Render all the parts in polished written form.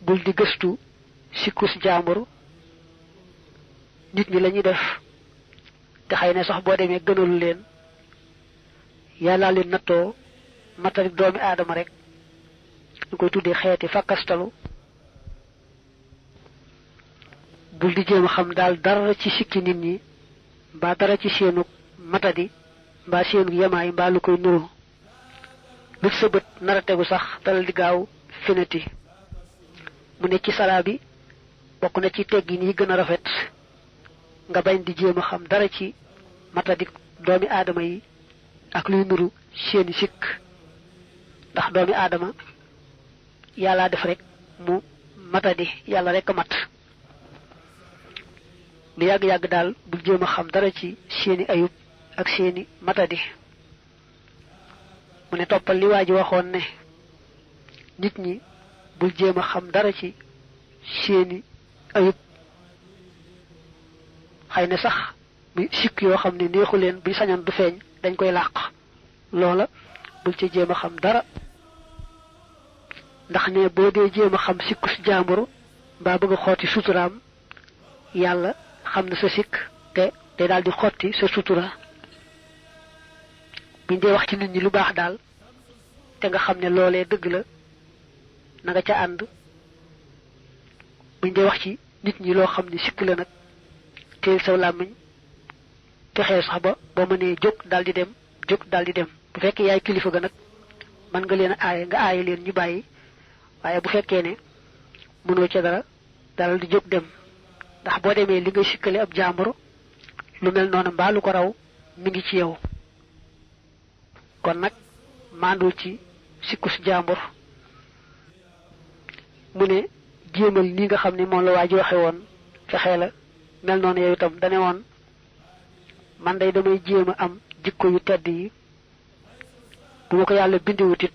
bul di gëstu sikkus jaambur nit ñi lañuy def te xëy na sax boo demee gënalu leen yàllaa leen nattoo matari doomi aadama rek ñu koy tuddee xeeti fakkastalu bul di jéem a xam daal dara ci sikki nit ñi mbaa dara ci seenu matadi mbaa seenu yemaay mbaa lu koy nuru lu sa bët nar a tegu sax dalal di gaaw finati mu ne ci salaa bi bokk na ci teggin yi gën a rafet nga bañ di jéem a xam dara ci matadi doomi aadama yi ak luy nuru seeni sikk ndax doomi aadama yàllaa def rek mu matadi yàlla rek a mat lu yàgg-yàgg daal bul jéem a xam dara ci seeni ayub ak seeni matadi mu ne toppal li waa ji waxoon ne nit ñi bul jéem a xam dara ci seeni ayub xëy na sax muy sikk yoo xam ne neexu leen buy sañoon du feeñ dañ koy làq loola bul ci jéem a xam dara ndax ne boo dee jéem a xam sikkus jaambur mbaa bëgg a xotti suturaam yàlla xam na sa sikk te day daal di xotti sa sutura buñ dee wax ci nit ñi lu baax daal te nga xam ne loolee dëgg la na nga ca ànd buñ dee wax ci nit ñi loo xam ne sikk la nag teel saw làmmiñ fexee sax ba mënee jóg daal di dem bu fekkee yaay kilifa ga nag mën nga leen a aaye nga aaye leen ñu bàyyi waaye bu fekkee ne mënoo ca dara dalal di jóg dem ndax boo demee li ngay sikkale ab jàmbur lu mel noonu mbaa lu ko raw mi ngi ci yow kon nag maandul ci sikkus jàmbur mu ne jéemal ni nga xam ne moom la waa ji waxe woon fexee la mel noonu yow itam dane woon man day damay jéem a am jikko yu tedd yi bu ma ko yàlla bindiwutit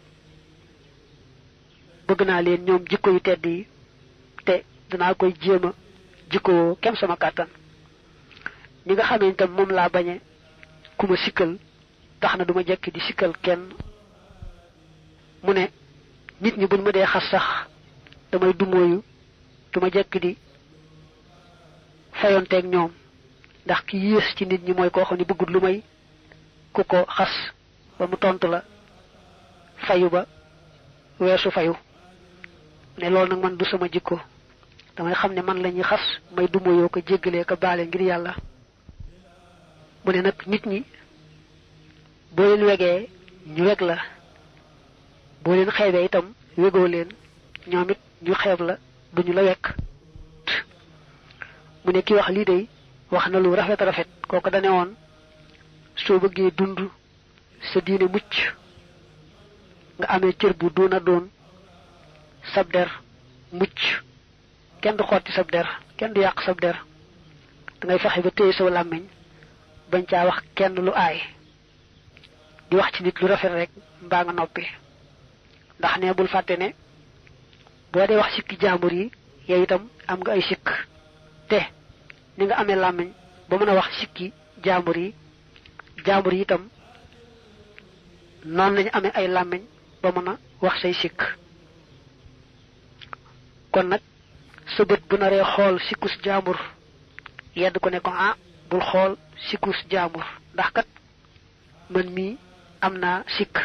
bëgg naa leen ñoom jikko yu tedd yi te danaa koy jéem a jikkoo kem sama kàttan ñi nga xamee itam moom laa bañe ku ma sikkal tax na duma jekki di sikkal kenn mu ne nit ñi buñ ma dee xas sax damay dumóoyu duma jekki di fayonteeg ñoom ndax ki yées ci nit ñi mooy koo xam ne bëggut lu may ku ko xas ba mu tontu la fayu ba weesu fayu ne loolu nag man du sama jikko damay xam ne man la ñuy xas may dumóoyoo ko jéggalee ko baale ngir yàlla mu ne nag nit ñi boo leen wegee ñu weg la boo leen xeebee itam wegoo leen ñoom it ñu xeeb la duñu la wekk mu ne ki wax lii day wax na lu rafet rafet kooku dane woon soo bëggee dund sa diine mucc nga amee cër bu doona doon sab der mucc kenn du xotti sab der kenn du yàq sab der dangay fexe ba téye sa làmmiñ bañ caa wax kenn lu aay di wax ci nit lu rafet rek mbaa nga noppi ndax ne bul fàtte ne boo dee wax sikki jaambur yi yow itam am nga ay sikk te ni nga amee làmmiñ ba mën a wax sikki jaambur yi itam noonu lañu amee ay làmmiñ ba mën a wax say sikk kon nag sa bët bu naree xool sikkus jaambur yedd ko ne ko bul xool sikkus jaambur ndax kat man mii am naa sikk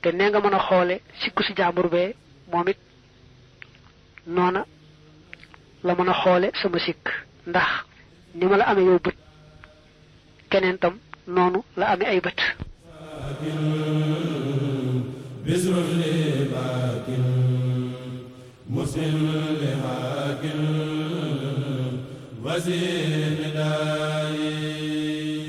te nee nga mën a xoole sikkus jaambur bee moom it noona la mën a xoole sama sikk ndax ni ma la amee yow bët keneen tam noonu la amee ay bët muslim li hakin wasi